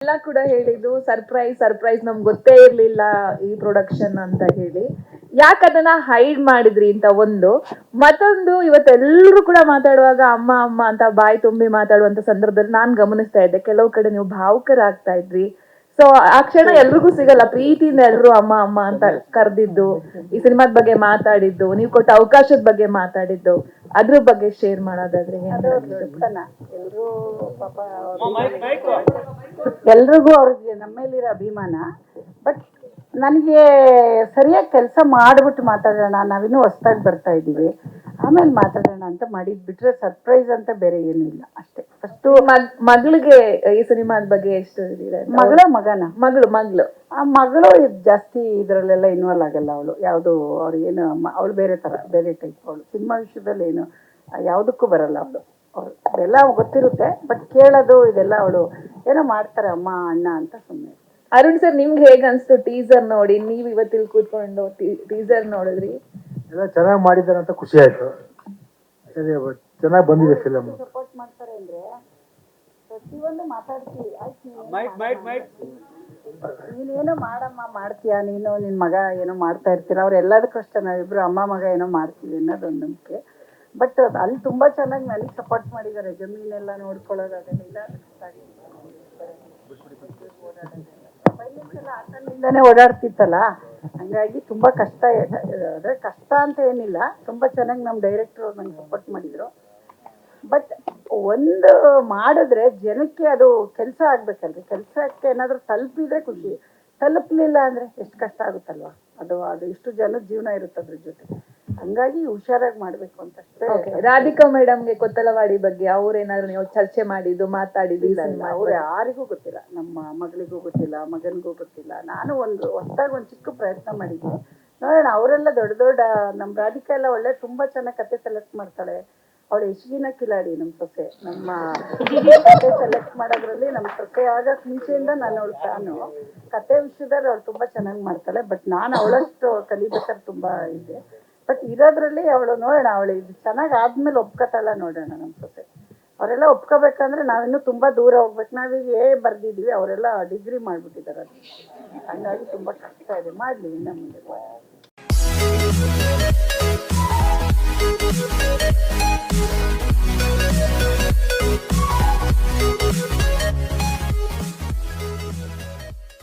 ಎಲ್ಲ ಕೂಡ ಹೇಳಿದ್ದು ಸರ್ಪ್ರೈಸ್ ಸರ್ಪ್ರೈಸ್ ನಮ್ಗೆ ಗೊತ್ತೇ ಇರ್ಲಿಲ್ಲ ಈ ಪ್ರೊಡಕ್ಷನ್ ಅಂತ ಹೇಳಿ. ಯಾಕೆ ಅದನ್ನ ಹೈಡ್ ಮಾಡಿದ್ರಿ ಅಂತ ಒಂದು. ಮತ್ತೊಂದು, ಇವತ್ತೆಲ್ಲರೂ ಕೂಡ ಮಾತಾಡುವಾಗ ಅಮ್ಮ ಅಮ್ಮ ಅಂತ ಬಾಯಿ ತುಂಬಿ ಮಾತಾಡುವಂತ ಸಂದರ್ಭದಲ್ಲಿ ನಾನ್ ಗಮನಿಸ್ತಾ ಇದ್ದೆ ಕೆಲವು ಕಡೆ ನೀವು ಭಾವುಕರಾಗ್ತಾ ಇದ್ರಿ. ಸೊ ಆ ಕ್ಷಣ ಎಲ್ರಿಗೂ ಸಿಗಲ್ಲ, ಪ್ರೀತಿಯಿಂದ ಎಲ್ರು ಅಮ್ಮ ಅಮ್ಮ ಅಂತ ಕರೆದಿದ್ದು, ಈ ಸಿನಿಮಾದ ಬಗ್ಗೆ ಮಾತಾಡಿದ್ದು, ನೀವು ಕೊಟ್ಟ ಅವಕಾಶದ ಬಗ್ಗೆ ಮಾತಾಡಿದ್ದು, ಅದ್ರ ಬಗ್ಗೆ ಶೇರ್ ಮಾಡೋದಾದ್ರೆ ಅದು ದೊಡ್ಡತನ. ಎಲ್ರೂ ಪಾಪ ಎಲ್ರಿಗೂ ಅವ್ರಿಗೆ ನಮ್ಮ ಮೇಲಿರೋ ಅಭಿಮಾನ. ಬಟ್ ನನಗೆ ಸರಿಯಾಗಿ ಕೆಲಸ ಮಾಡಿಬಿಟ್ಟು ಮಾತಾಡೋಣ, ನಾವಿನ್ನೂ ಹೊಸ್ದಾಗಿ ಬರ್ತಾ ಇದ್ದೀವಿ, ಆಮೇಲೆ ಮಾತಾಡೋಣ ಅಂತ ಮಾಡಿದ್ ಬಿಟ್ರೆ ಸರ್ಪ್ರೈಸ್ ಅಂತ ಬೇರೆ ಏನೂ ಇಲ್ಲ. ಅಷ್ಟೇ. ಫಸ್ಟು ಮಗಳಿಗೆ ಈ ಸಿನಿಮಾದ ಬಗ್ಗೆ ಎಷ್ಟು ಇದೆ? ಮಗನ ಮಗಳು ಆ ಮಗಳು ಜಾಸ್ತಿ ಇದರಲ್ಲೆಲ್ಲ ಇನ್ವಾಲ್ವ್ ಆಗಲ್ಲ. ಅವಳು ಯಾವುದು ಅವ್ರಿಗೇನು ಅವಳು ಬೇರೆ ಥರ, ಬೇರೆ ಟೈಪ್. ಅವಳು ಸಿನಿಮಾ ವಿಷಯದಲ್ಲಿ ಏನು ಯಾವುದಕ್ಕೂ ಬರಲ್ಲ. ಅವಳು ಅದೆಲ್ಲ ಗೊತ್ತಿರುತ್ತೆ, ಬಟ್ ಕೇಳೋದು ಇದೆಲ್ಲ ಅವಳು ಏನೋ ಮಾಡ್ತಾರೆ ಅಮ್ಮ ಅಣ್ಣ ಅಂತ ಸುಮ್ಮನೆ. ಅರುಣ್ ಸರ್, ನಿಮ್ಗೆ ಹೇಗೆ ಅನ್ಸ್ತು ಟೀಸರ್ ನೋಡಿ? ನೀವ್ ಇವತ್ತಿಲ್ ಕೂತ್ಕೊಂಡು ಟೀಸರ್ ನೋಡಿದ್ರಿ, ಎಲ್ಲ ಚೆನ್ನಾಗಿ ಮಾಡಿದ್ದಾರೆ ಅಂತ ಖುಷಿ ಆಯ್ತು. ಚೆನ್ನಾಗಿ ಬಂದಿದೆ ಫಿಲಮ್. ಸಪೋರ್ಟ್ ಮಾಡ್ತಾರೆ ಅಂದ್ರೆ ಪ್ರತಿಯೊಂದು ಮಾತಾಡ್ತೀವಿ. ನೀನೇನೋ ಮಾಡಮ್ಮ, ಮಾಡ್ತೀಯಾ ನೀನು, ನಿನ್ನ ಮಗ ಏನೋ ಮಾಡ್ತಾ ಇರ್ತೀರ, ಅವ್ರು ಎಲ್ಲದಕ್ಕೂ ಅಷ್ಟೇ ನಾವಿಬ್ರು ಅಮ್ಮ ಮಗ ಏನೋ ಮಾಡ್ತೀವಿ ಅನ್ನೋದೊಂದು ನಂಬಿಕೆ. ಬಟ್ ಅಲ್ಲಿ ತುಂಬ ಚೆನ್ನಾಗಿ ನನಗೆ ಸಪೋರ್ಟ್ ಮಾಡಿದ್ದಾರೆ. ಜಮೀನೆಲ್ಲ ನೋಡ್ಕೊಳ್ಳೋದು ಅದನ್ನೆಲ್ಲ ಆತನಿಂದನೇ ಓಡಾಡ್ತಿತ್ತಲ್ಲ, ಹಂಗಾಗಿ ತುಂಬ ಕಷ್ಟ. ಅಂದರೆ ಕಷ್ಟ ಅಂತ ಏನಿಲ್ಲ, ತುಂಬ ಚೆನ್ನಾಗಿ ನಮ್ಮ ಡೈರೆಕ್ಟ್ರು ನಂಗೆ ಸಪೋರ್ಟ್ ಮಾಡಿದರು. ಬಟ್ ಒಂದು ಮಾಡಿದ್ರೆ ಜನಕ್ಕೆ ಅದು ಕೆಲಸ ಆಗ್ಬೇಕಲ್ರಿ. ಕೆಲಸಕ್ಕೆ ಏನಾದರೂ ತಲುಪಿದ್ರೆ ಖುಷಿ, ತಲುಪಲಿಲ್ಲ ಅಂದರೆ ಎಷ್ಟು ಕಷ್ಟ ಆಗುತ್ತಲ್ವ. ಅದು ಇಷ್ಟು ಜನದ ಜೀವನ ಇರುತ್ತೆ ಅದ್ರ ಜೊತೆ. ಹಂಗಾಗಿ ಹುಷಾರಾಗಿ ಮಾಡಬೇಕು ಅಂತ ಅಷ್ಟೇ. ರಾಧಿಕಾ ಮೇಡಮ್ಗೆ ಕೊತ್ತಲವಾಡಿ ಬಗ್ಗೆ ಅವ್ರೇನಾದ್ರು ನೀವು ಚರ್ಚೆ ಮಾಡಿದ್ದು ಮಾತಾಡಿದ್ದು? ಅವ್ರು ಯಾರಿಗೂ ಗೊತ್ತಿಲ್ಲ, ನಮ್ಮ ಮಗಳಿಗೂ ಗೊತ್ತಿಲ್ಲ, ಮಗನಿಗೂ ಗೊತ್ತಿಲ್ಲ. ನಾನು ಒಂದು ಹೊಸದಾಗಿ ಒಂದು ಚಿಕ್ಕ ಪ್ರಯತ್ನ ಮಾಡಿದ್ದೆ, ನೋಡೋಣ. ಅವರೆಲ್ಲ ದೊಡ್ಡ ದೊಡ್ಡ, ನಮ್ಮ ರಾಧಿಕಾ ಎಲ್ಲ ಒಳ್ಳೆ ತುಂಬ ಚೆನ್ನಾಗಿ ಕತೆ ಸೆಲೆಕ್ಟ್ ಮಾಡ್ತಾಳೆ. ಅವಳು ಯಶಗಿನ ಕಿಲಾಡಿ ನಮ್ಮ ಸೊಸೆ. ನಮ್ಮ ಕತೆ ಸೆಲೆಕ್ಟ್ ಮಾಡೋದ್ರಲ್ಲಿ ನಮ್ಮ ಸೊಸೆ ಆಗಕ್ಕೆ ಮುಂಚೆಯಿಂದ ನಾನು ಅವಳು ಫ್ಯಾನು. ಕತೆ ವಿಷಯದಲ್ಲಿ ಅವಳು ತುಂಬ ಚೆನ್ನಾಗಿ ಮಾಡ್ತಾಳೆ. ಬಟ್ ನಾನು ಅವಳಷ್ಟು ಕಲಿಬೇಕಾದ್ರೆ ತುಂಬ ಇದೆ. ಬಟ್ ಇರೋದ್ರಲ್ಲಿ ಅವಳು ನೋಡೋಣ, ಅವಳು ಇದು ಚೆನ್ನಾಗಿ ಆದ್ಮೇಲೆ ಒಪ್ಕೋತಾಳ ನೋಡೋಣ ನಮ್ಮ ಸೊಸೆ. ಅವರೆಲ್ಲ ಒಪ್ಕೋಬೇಕಂದ್ರೆ ನಾವಿನ್ನೂ ತುಂಬ ದೂರ ಹೋಗ್ಬೇಕು. ನಾವೀಗ ಬರ್ದಿದ್ವಿ, ಅವರೆಲ್ಲ ಡಿಗ್ರಿ ಮಾಡಿಬಿಟ್ಟಿದ್ದಾರೆ. ಅದು ಹಂಗಾಗಿ ತುಂಬ ಕಷ್ಟ ಇದೆ. ಮಾಡಲಿ ಇನ್ನು ಮುಂದೆ.